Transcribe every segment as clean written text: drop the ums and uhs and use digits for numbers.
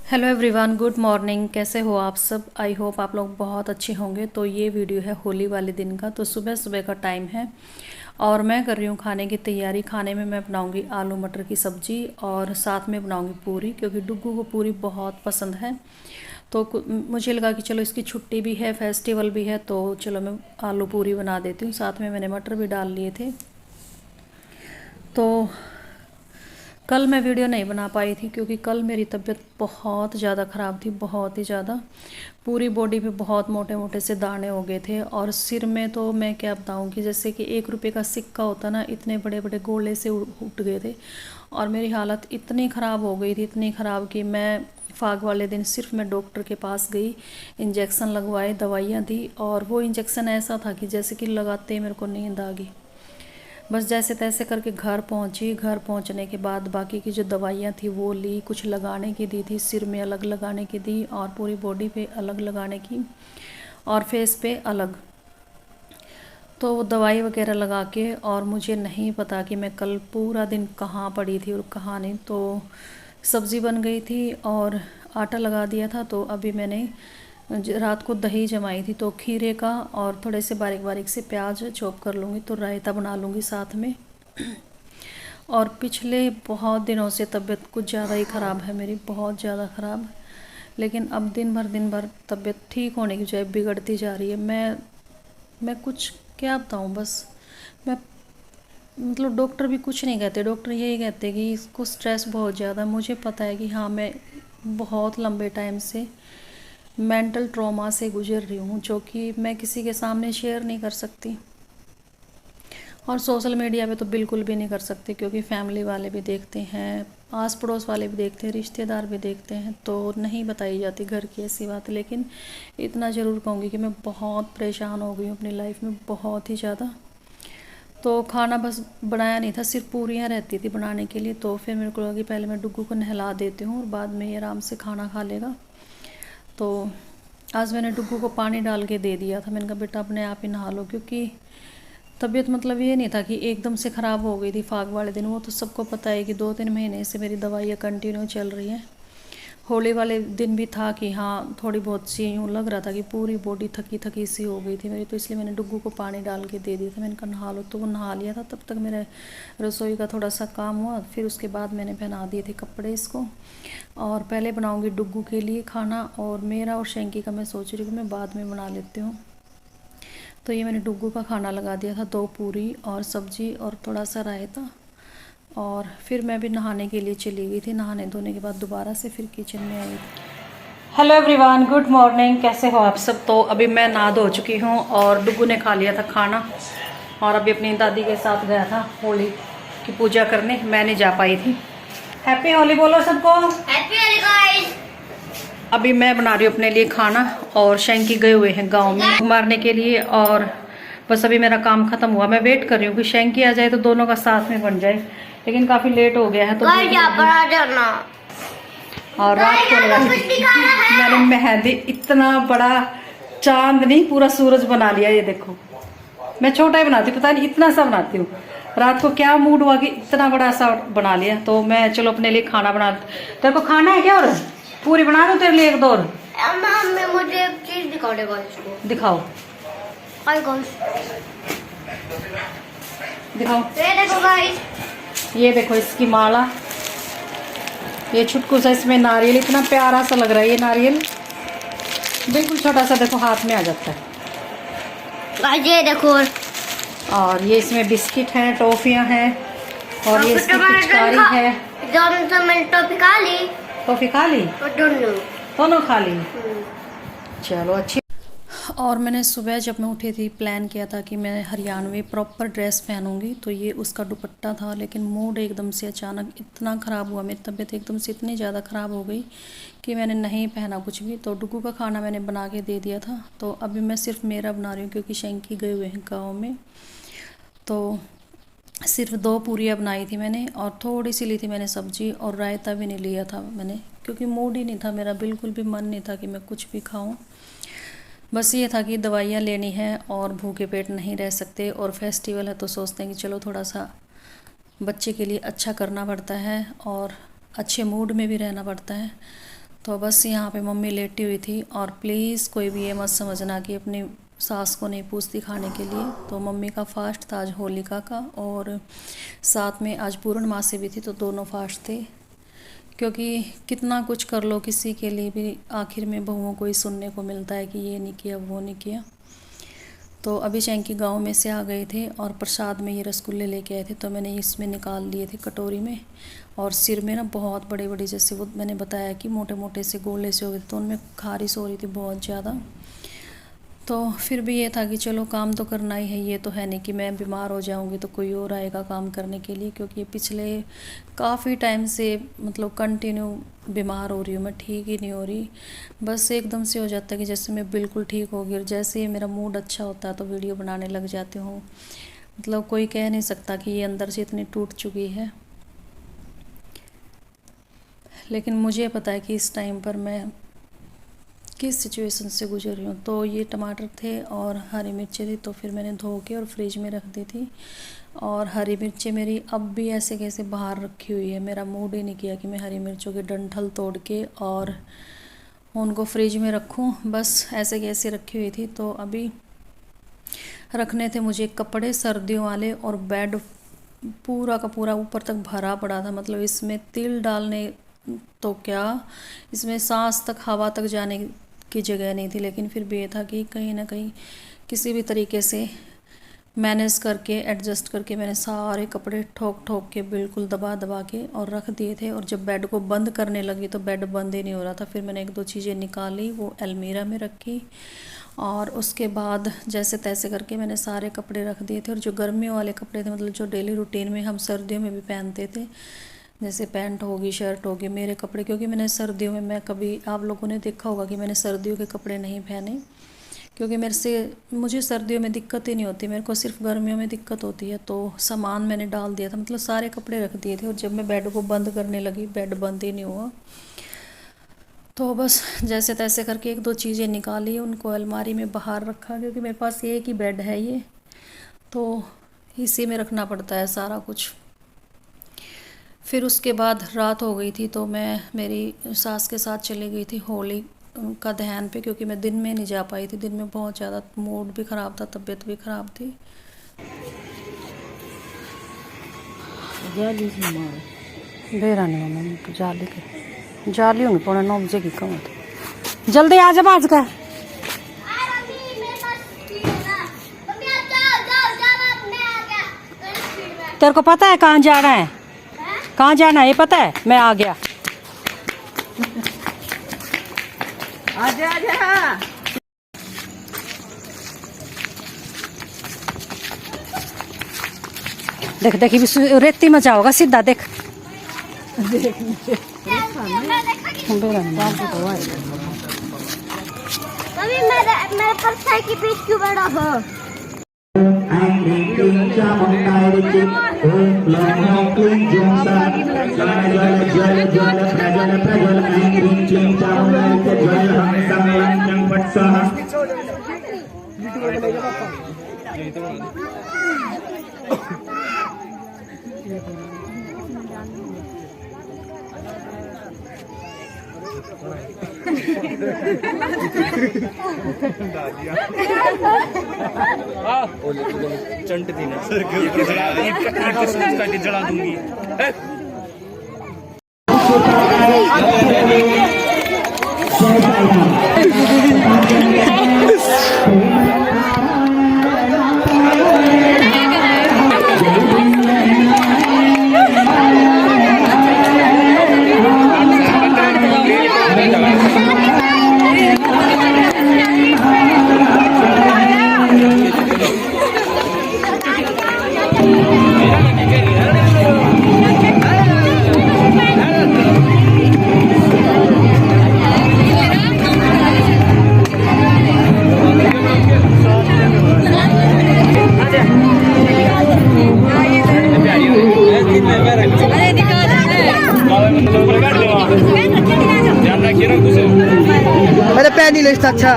Hello everyone, good morning. कैसे हो आप सब? आई होप आप लोग बहुत अच्छे होंगे। तो ये वीडियो है होली वाले दिन का। तो सुबह सुबह का टाइम है और मैं कर रही हूँ खाने की तैयारी। खाने में मैं बनाऊँगी आलू मटर की सब्ज़ी और साथ में बनाऊँगी पूरी, क्योंकि डुग्गू को पूरी बहुत पसंद है। तो मुझे लगा कि चलो इसकी छुट्टी भी है, फेस्टिवल भी है, तो चलो मैं आलू पूरी बना देती हूँ। साथ में मैंने मटर भी डाल लिए थे। तो कल मैं वीडियो नहीं बना पाई थी क्योंकि कल मेरी तबीयत बहुत ज़्यादा ख़राब थी, बहुत ही ज़्यादा। पूरी बॉडी पे बहुत मोटे मोटे से दाने हो गए थे और सिर में तो मैं क्या बताऊँ कि जैसे कि 1 रुपये का सिक्का होता ना, इतने बड़े बड़े गोले से उठ गए थे। और मेरी हालत इतनी ख़राब हो गई थी, इतनी ख़राब कि मैं फाग वाले दिन सिर्फ मैं डॉक्टर के पास गई, इंजेक्शन लगवाए, दवाइयाँ दी। और वो इंजेक्शन ऐसा था कि जैसे कि लगाते ही मेरे को नींद आ गई। बस जैसे तैसे करके घर पहुंची। घर पहुंचने के बाद बाकी की जो दवाइयाँ थी वो ली, कुछ लगाने की दी थी, सिर में अलग लगाने की दी और पूरी बॉडी पे अलग लगाने की और फेस पे अलग। तो वो दवाई वगैरह लगा के, और मुझे नहीं पता कि मैं कल पूरा दिन कहाँ पड़ी थी और कहाँ नहीं। तो सब्ज़ी बन गई थी और आटा लगा दिया था। तो अभी मैंने रात को दही जमाई थी, तो खीरे का और थोड़े से बारीक बारीक से प्याज चॉप कर लूँगी, तो रायता बना लूँगी साथ में। और पिछले बहुत दिनों से तबीयत कुछ ज़्यादा ही ख़राब है मेरी, बहुत ज़्यादा ख़राब। लेकिन अब दिन भर तबीयत ठीक होने की बजाय बिगड़ती जा रही है। मैं कुछ क्या बताऊँ, बस मैं मतलब डॉक्टर भी कुछ नहीं कहते। डॉक्टर यही कहते कि इसको स्ट्रेस बहुत ज़्यादा। मुझे पता है कि हाँ, मैं बहुत लंबे टाइम से मेंटल ट्रॉमा से गुजर रही हूँ, जो कि मैं किसी के सामने शेयर नहीं कर सकती और सोशल मीडिया पे तो बिल्कुल भी नहीं कर सकती, क्योंकि फैमिली वाले भी देखते हैं, आस पड़ोस वाले भी देखते हैं, रिश्तेदार भी देखते हैं, तो नहीं बताई जाती घर की ऐसी बात। लेकिन इतना ज़रूर कहूँगी कि मैं बहुत परेशान हो गई हूँ अपनी लाइफ में, बहुत ही ज़्यादा। तो खाना बस बनाया नहीं था, सिर्फ पूरियाँ रहती थी बनाने के लिए। तो फिर मेरे को लगा कि पहले मैं डुग्गू को नहला देती हूँ और बाद में ये आराम से खाना खा लेगा। तो आज मैंने डुग्गू को पानी डाल के दे दिया था। मैंने कहा बेटा अपने आप ही नहा लो, क्योंकि तबीयत मतलब ये नहीं था कि एकदम से ख़राब हो गई थी फाग वाले दिन। वो तो सबको पता है कि 2-3 महीने से मेरी दवाइयाँ कंटिन्यू चल रही हैं। होली वाले दिन भी था कि हाँ, थोड़ी बहुत सी यूँ लग रहा था कि पूरी बॉडी थकी थकी सी हो गई थी मेरी। तो इसलिए मैंने डुग्गू को पानी डाल के दे दिया था। मैंने कहा नहा लो, तो वो नहा लिया था। तब तक मेरे रसोई का थोड़ा सा काम हुआ, फिर उसके बाद मैंने पहना दिए थे कपड़े इसको। और पहले बनाऊँगी डुग्गू के लिए खाना, और मेरा और शैंकी का मैं सोच रही हूँ कि मैं बाद में बना लेती हूँ। तो ये मैंने डुग्गू का खाना लगा दिया था, 2 पूरी और सब्जी और थोड़ा सा रायता। और फिर मैं भी नहाने के लिए चली गई थी। नहाने धोने के बाद दोबारा से फिर किचन में आई थी। Hello everyone, good morning. कैसे हो आप सब? तो अभी मैं नहा धो चुकी हूँ और डुग्गू ने खा लिया था खाना, और अभी अपनी दादी के साथ गया था होली की पूजा करने। मैं नहीं जा पाई थी। हैप्पी होली बोलो सबको। Happy Holi guys. अभी मैं बना रही हूँ अपने लिए खाना, और शैंकी गए हुए हैं गांव में मारने के लिए। और बस अभी मेरा काम खत्म हुआ। मैं वेट कर रही हूँ कि शैंकी आ जाए तो दोनों का साथ में बन जाए, लेकिन काफी लेट हो गया है। तो और रात को मैंने मेहंदी, इतना बड़ा चांद नहीं, पूरा सूरज बना लिया। ये देखो, मैं छोटा ही बनाती हूँ, पता नहीं इतना सा बनाती हूँ। रात को क्या मूड हुआ कि इतना बड़ा सा बना लिया। तो मैं चलो अपने लिए खाना बना। तेरे को खाना है क्या? और पूरी बना दो तेरे लिए, 1-2 और। मुझे एक चीज दिखाओ, दिखाओ दिखाओ। ये देखो गाइस, ये देखो इसकी माला, ये छुटकू सा इसमें नारियल, इतना प्यारा सा लग रहा है। ये नारियल बिल्कुल छोटा सा, देखो हाथ में आ जाता है। गाइस ये देखो। और ये इसमें बिस्किट हैं, टॉफियाँ हैं, और ये इसकी पिचकारी है। टॉफी खा ली। टॉफी खा ली, दोनों खा ली। चलो अच्छी। और मैंने सुबह जब मैं उठी थी प्लान किया था कि मैं हरियाणवी प्रॉपर ड्रेस पहनूंगी, तो ये उसका दुपट्टा था। लेकिन मूड एकदम से अचानक इतना ख़राब हुआ, मेरी तबीयत एकदम से इतनी ज़्यादा ख़राब हो गई कि मैंने नहीं पहना कुछ भी। तो डुग्गू का खाना मैंने बना के दे दिया था। तो अभी मैं सिर्फ मेरा बना रही हूँ, क्योंकि शैंकी गए हुए हैं गाँव में। तो सिर्फ 2 पूरियाँ बनाई थी मैंने, और थोड़ी सी ली थी मैंने सब्जी, और रायता भी नहीं लिया था मैंने, क्योंकि मूड ही नहीं था मेरा, बिल्कुल भी मन नहीं था कि मैं कुछ भी खाऊं। बस ये था कि दवाइयाँ लेनी है और भूखे पेट नहीं रह सकते, और फेस्टिवल है तो सोचते हैं कि चलो थोड़ा सा बच्चे के लिए अच्छा करना पड़ता है और अच्छे मूड में भी रहना पड़ता है। तो बस यहाँ पे मम्मी लेटी हुई थी। और प्लीज़ कोई भी ये मत समझना कि अपनी सास को नहीं पूछती खाने के लिए। तो मम्मी का फास्ट था आज होलिका का, और साथ में आज पूर्णमासी भी थी, तो दोनों फास्ट थे। क्योंकि कितना कुछ कर लो किसी के लिए भी आखिर में बहुओं को ही सुनने को मिलता है कि ये नहीं किया वो नहीं किया। तो अभी चैंकी गांव में से आ गए थे और प्रसाद में ये रसगुल्ले लेके आए थे, तो मैंने इसमें निकाल लिए थे कटोरी में। और सिर में ना बहुत बड़े बड़े, जैसे वो मैंने बताया कि मोटे मोटे से गोले से हो गए थे, तो उनमें खारिश हो रही थी बहुत ज़्यादा। तो फिर भी ये था कि चलो काम तो करना ही है, ये तो है नहीं कि मैं बीमार हो जाऊंगी तो कोई और आएगा काम करने के लिए। क्योंकि पिछले काफ़ी टाइम से मतलब कंटिन्यू बीमार हो रही हूँ मैं, ठीक ही नहीं हो रही। बस एकदम से हो जाता है कि जैसे मैं बिल्कुल ठीक हो गई, जैसे ही मेरा मूड अच्छा होता है तो वीडियो बनाने लग जाती हूँ। मतलब कोई कह नहीं सकता कि ये अंदर से इतनी टूट चुकी है। लेकिन मुझे पता है कि इस टाइम पर मैं किस सिचुएशन से गुजर रही हूँ। तो ये टमाटर थे और हरी मिर्चें थी, तो फिर मैंने धो के और फ्रिज में रख दी थी। और हरी मिर्चें मेरी अब भी ऐसे कैसे बाहर रखी हुई है, मेरा मूड ही नहीं किया कि मैं हरी मिर्चों के डंठल तोड़ के और उनको फ्रिज में रखूँ। बस ऐसे कैसे रखी हुई थी। तो अभी रखने थे मुझे कपड़े सर्दियों वाले, और बेड पूरा का पूरा ऊपर तक भरा पड़ा था। मतलब इसमें तिल डालने तो क्या, इसमें सांस तक हवा तक जाने की जगह नहीं थी। लेकिन फिर भी ये था कि कहीं ना कहीं किसी भी तरीके से मैनेज करके एडजस्ट करके मैंने सारे कपड़े ठोक ठोक के बिल्कुल दबा दबा के और रख दिए थे। और जब बेड को बंद करने लगी तो बेड बंद ही नहीं हो रहा था। फिर मैंने एक दो चीज़ें निकाली, वो अलमीरा में रखी, और उसके बाद जैसे तैसे करके मैंने सारे कपड़े रख दिए थे। और जो गर्मियों वाले कपड़े थे, मतलब जो डेली रूटीन में हम सर्दियों में भी पहनते थे, जैसे पैंट होगी, शर्ट होगी, मेरे कपड़े, क्योंकि मैंने सर्दियों में, मैं कभी आप लोगों ने देखा होगा कि मैंने सर्दियों के कपड़े नहीं पहने, क्योंकि मुझे सर्दियों में दिक्कत ही नहीं होती, मेरे को सिर्फ गर्मियों में दिक्कत होती है। तो सामान मैंने डाल दिया था, मतलब सारे कपड़े रख दिए थे। और जब मैं बेड को बंद करने लगी, बेड बंद ही नहीं हुआ। तो बस जैसे तैसे करके एक दो चीज़ें निकाली, उनको अलमारी में बाहर रखा, क्योंकि मेरे पास एक ही बेड है ये, तो इसी में रखना पड़ता है सारा कुछ। फिर उसके बाद रात हो गई थी, तो मैं मेरी सास के साथ चली गई थी होली का दहन पे, क्योंकि मैं दिन में नहीं जा पाई थी। दिन में बहुत ज़्यादा मूड भी ख़राब था, तबीयत भी ख़राब थी। जाली होंगी पौने 9 बजे की कम। जल्दी आ जा आज का। तेरे को पता है कहाँ जाना है, कहाँ जाना है ये पता है? मैं आ गया। आजा आजा। देख देख, रेती में जाओगा सीधा, देख देख मेरे पर की पीठ क्यों बड़ा हो? चंट थी ना जला दूंगी। मेरे पैर नहीं लगता। अच्छा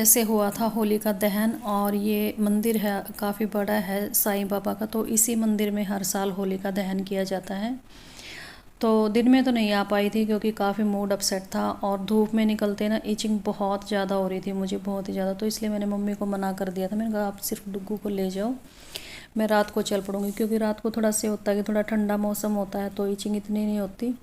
से हुआ था होली का दहन। और ये मंदिर है, काफ़ी बड़ा है साईं बाबा का, तो इसी मंदिर में हर साल होली का दहन किया जाता है। तो दिन में तो नहीं आ पाई थी क्योंकि काफ़ी मूड अपसेट था, और धूप में निकलते ना इचिंग बहुत ज़्यादा हो रही थी मुझे, बहुत ही ज़्यादा। तो इसलिए मैंने मम्मी को मना कर दिया था, मैंने कहा आप सिर्फ डुग्गू को ले जाओ, मैं रात को चल पड़ूँगी, क्योंकि रात को थोड़ा से होता है कि थोड़ा ठंडा मौसम होता है तो इचिंग इतनी नहीं होती।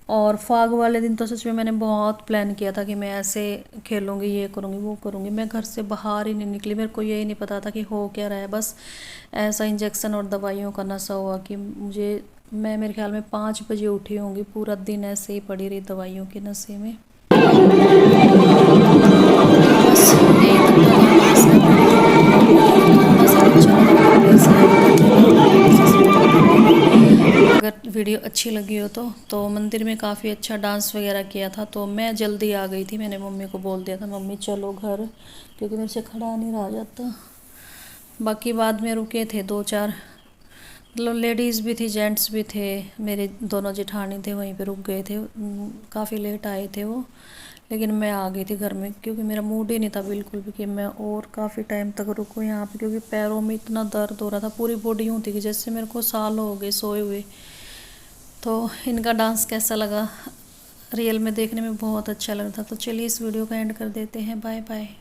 और फाग वाले दिन तो सच में मैंने बहुत प्लान किया था कि मैं ऐसे खेलूँगी, ये करूँगी वो करूँगी, मैं घर से बाहर ही नहीं निकली। मेरे को यही नहीं पता था कि हो क्या रहा है, बस ऐसा इंजेक्शन और दवाइयों का नशा हुआ कि मैं मेरे ख्याल में 5 बजे उठी होंगी, पूरा दिन ऐसे ही पड़ी रही दवाइयों के नशे में। बस यही तक था हमारे साथ। थोड़ा सा अच्छा लगा प्लीज़ अगर वीडियो अच्छी लगी हो तो मंदिर में काफ़ी अच्छा डांस वगैरह किया था। तो मैं जल्दी आ गई थी, मैंने मम्मी को बोल दिया था मम्मी चलो घर, क्योंकि मेरे से खड़ा नहीं रहा जाता। बाकी बाद में रुके थे 2-4, मतलब लेडीज़ भी थी जेंट्स भी थे, मेरे दोनों जेठानी थे वहीं पे रुक गए थे, काफ़ी लेट आए थे वो। लेकिन मैं आ गई थी घर में क्योंकि मेरा मूड ही नहीं था बिल्कुल भी कि मैं और काफ़ी टाइम तक रुकूँ यहाँ पे, क्योंकि पैरों में इतना दर्द हो रहा था, पूरी बॉडी यूँ थी कि जैसे मेरे को साल हो गए सोए हुए। तो इनका डांस कैसा लगा, रियल में देखने में बहुत अच्छा लग रहा था। तो चलिए इस वीडियो का एंड कर देते हैं, बाय बाय।